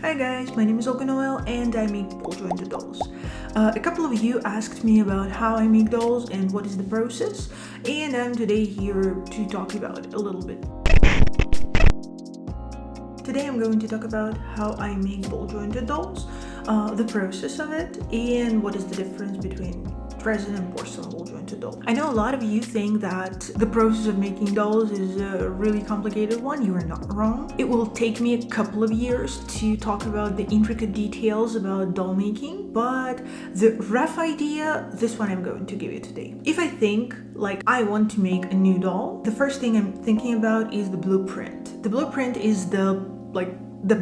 Hi guys, my name is Olga Noel and I make ball jointed dolls. A couple of you asked me about how I make dolls and what is the process, and I'm today here to talk about it a little bit. Today I'm going to talk about how I make ball jointed dolls, the process of it, and what is the difference between resin and porcelain ball jointed doll. I know a lot of you think that the process of making dolls is a really complicated one. You are not wrong. It will take me a couple of years to talk about the intricate details about doll making, but the rough idea, this one I'm going to give you today. If I think like I want to make a new doll, the first thing I'm thinking about is the blueprint. The blueprint is the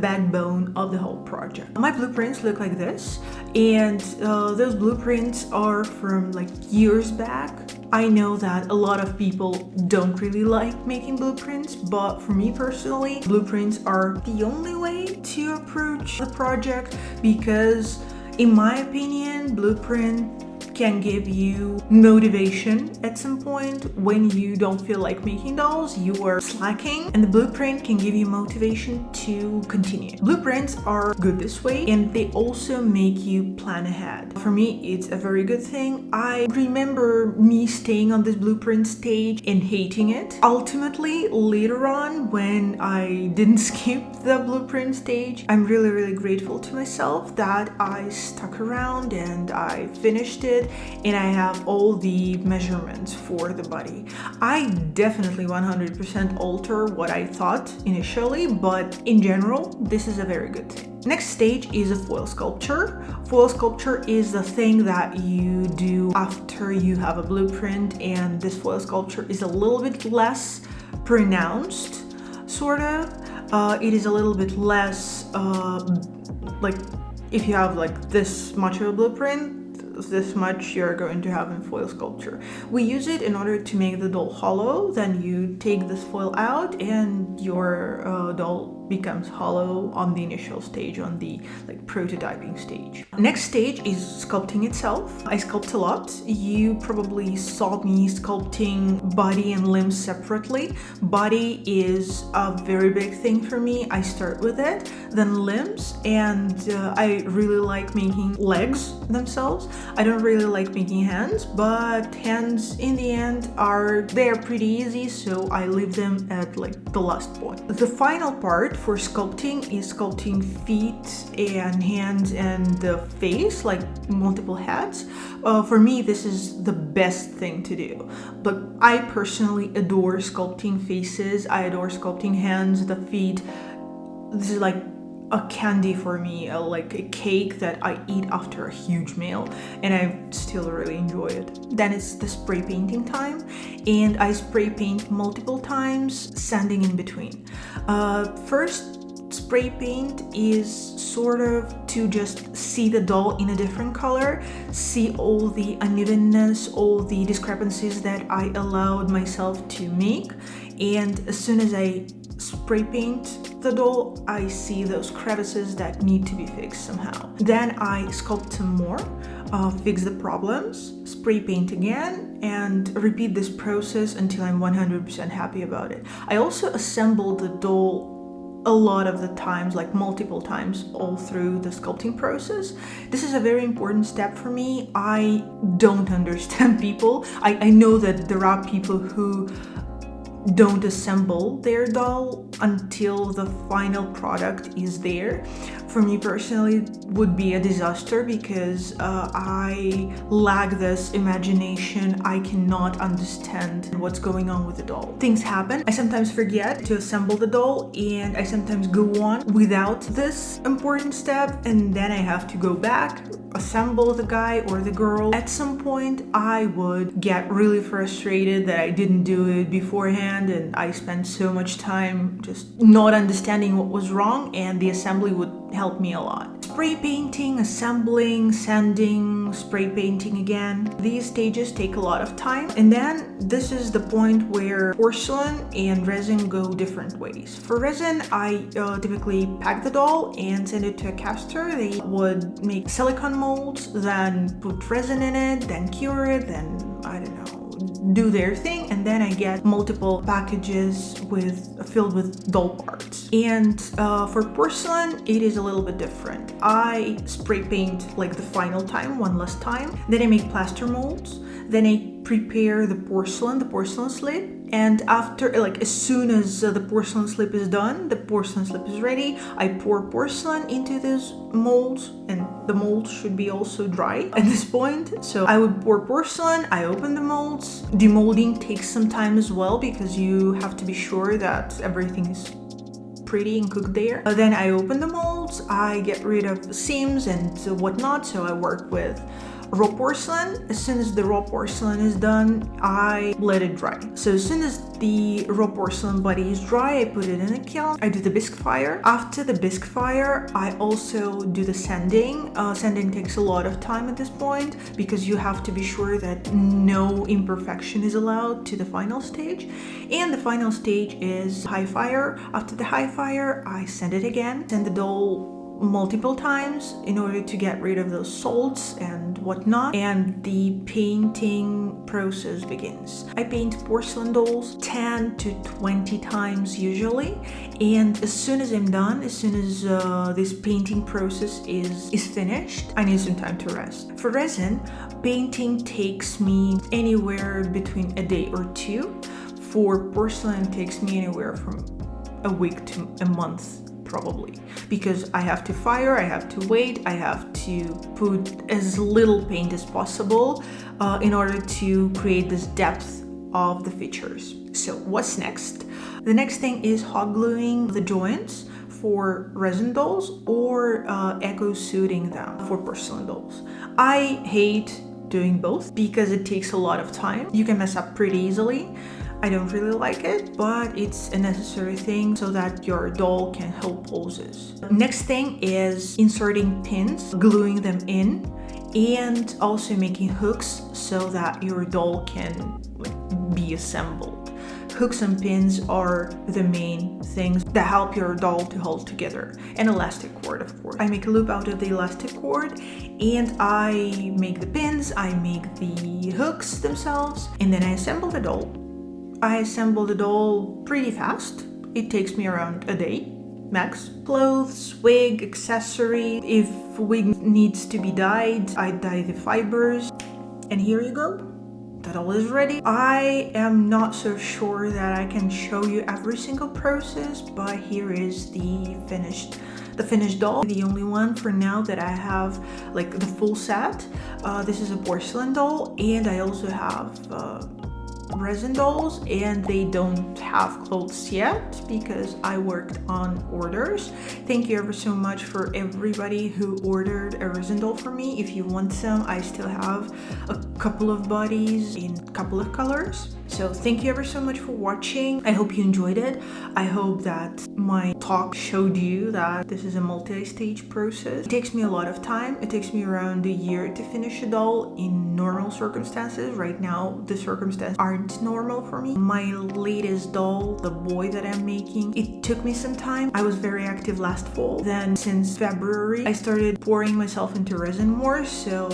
backbone of the whole project. My blueprints look like this, and those blueprints are from years back. I know that a lot of people don't really like making blueprints, but for me personally, blueprints are the only way to approach the project because, in my opinion, blueprint can give you motivation at some point when you don't feel like making dolls, you are slacking, and the blueprint can give you motivation to continue. Blueprints are good this way, and they also make you plan ahead. For me, it's a very good thing. I remember me staying on this blueprint stage and hating it. Ultimately, later on, when I didn't skip the blueprint stage, I'm really grateful to myself that I stuck around and I finished it, and I have all the measurements for the body. I definitely 100% alter what I thought initially, but in general, this is a very good thing. Next stage is a foil sculpture. Foil sculpture is the thing that you do after you have a blueprint, and this foil sculpture is a little bit less pronounced, sort of. It is a little bit less, if you have this much of a blueprint, this much you're going to have in foil sculpture. We use it in order to make the doll hollow. Then you take this foil out and your doll becomes hollow on the initial stage, on the prototyping stage. Next stage is sculpting itself. I sculpt a lot. You probably saw me sculpting body and limbs separately. Body is a very big thing for me. I start with it, then limbs, and I really like making legs themselves. I don't really like making hands, but hands in the end they're pretty easy, so I leave them at the last point. The final part for sculpting is sculpting feet and hands and the face, multiple heads. For me, this is the best thing to do. But I personally adore sculpting faces. I adore sculpting hands, the feet. This is a candy for me, like a cake that I eat after a huge meal, and I still really enjoy it. Then it's the spray painting time, and I spray paint multiple times, sanding in between. First, spray paint is sort of to just see the doll in a different color, see all the unevenness, all the discrepancies that I allowed myself to make, and as soon as I spray paint the doll, I see those crevices that need to be fixed somehow. Then I sculpt some more, fix the problems, spray paint again, and repeat this process until I'm 100% happy about it. I also assemble the doll a lot of the times, multiple times, all through the sculpting process. This is a very important step for me. I don't understand people. I know that there are people who don't assemble their doll until the final product is there. For me personally, it would be a disaster because I lack this imagination. I cannot understand what's going on with the doll. Things happen. I sometimes forget to assemble the doll, and I sometimes go on without this important step, and then I have to go back, assemble the guy or the girl. At some point, I would get really frustrated that I didn't do it beforehand, and I spent so much time just not understanding what was wrong, and the assembly would help me a lot. Spray painting, assembling, sanding, spray painting again. These stages take a lot of time, and then this is the point where porcelain and resin go different ways. For resin, I typically pack the doll and send it to a caster. They would make silicone molds, then put resin in it, then cure it, then I don't know, do their thing, and then I get multiple packages filled with doll parts. And for porcelain, it is a little bit different. I spray paint like the final time, one last time. Then I make plaster molds. Then I prepare the porcelain slip. And after, like, as soon as the porcelain slip is done, the porcelain slip is ready, I pour porcelain into these molds, and the molds should be also dry at this point. So I would pour porcelain, I open the molds. Demolding takes some time as well because you have to be sure that everything is pretty and cooked there. Then I open the molds, I get rid of seams and whatnot, so I work with raw porcelain. As soon as the raw porcelain is done, I let it dry. So as soon as the raw porcelain body is dry, I put it in a kiln. I do the bisque fire. After the bisque fire, I also do the sanding. Sanding takes a lot of time at this point because you have to be sure that no imperfection is allowed to the final stage. And the final stage is high fire. After the high fire, I sand it again, sand the doll multiple times in order to get rid of those salts and whatnot, and the painting process begins. I paint porcelain dolls 10 to 20 times usually, and as soon as I'm done, as soon as this painting process is finished, I need some time to rest. For resin, painting takes me anywhere between a day or two. For porcelain, it takes me anywhere from a week to a month probably, because I have to fire, I have to wait, I have to put as little paint as possible in order to create this depth of the features. So what's next? The next thing is hot gluing the joints for resin dolls or eco suiting them for porcelain dolls. I hate doing both because it takes a lot of time. You can mess up pretty easily. I don't really like it, but it's a necessary thing so that your doll can hold poses. Next thing is inserting pins, gluing them in, and also making hooks so that your doll can be assembled. Hooks and pins are the main things that help your doll to hold together. And elastic cord, of course. I make a loop out of the elastic cord and I make the pins, I make the hooks themselves, and then I assemble the doll. I assemble the doll pretty fast. It takes me around a day, max. Clothes, wig, accessory. If wig needs to be dyed, I dye the fibers. And here you go. That all is ready. I am not so sure that I can show you every single process, but here is the finished doll. The only one for now that I have like the full set. This is a porcelain doll, and I also have resin dolls, and they don't have clothes yet because I worked on orders. Thank you ever so much for everybody who ordered a resin doll for me. If you want some, I still have a couple of bodies in a couple of colors. So thank you ever so much for watching. I hope you enjoyed it. I hope that my talk showed you that this is a multi-stage process. It takes me a lot of time. It takes me around a year to finish a doll in normal circumstances. Right now, the circumstances aren't normal for me. My latest doll, the boy that I'm making, it took me some time. I was very active last fall. Then since February, I started pouring myself into resin more, so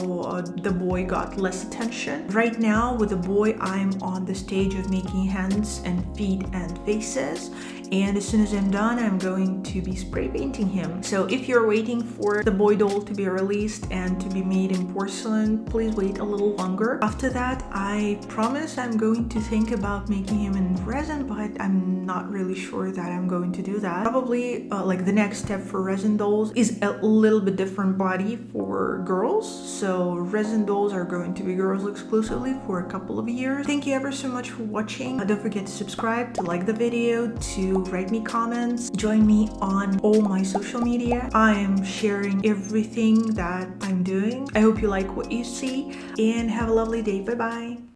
the boy got less attention. Right now, with the boy, I'm on the stage of making hands and feet and faces, and as soon as I'm done, I'm going to be spray painting him. So if you're waiting for the boy doll to be released and to be made in porcelain, please wait a little longer. After that, I promise I'm going to think about making him in resin, but I'm not really sure that I'm going to do that. Probably like the next step for resin dolls is a little bit different body for girls. So resin dolls are going to be girls exclusively for a couple of years. Thank you ever so much for watching. Don't forget to subscribe, to like the video, to write me comments. Join me on all my social media. I am sharing everything that I'm doing. I hope you like what you see, and have a lovely day. Bye bye.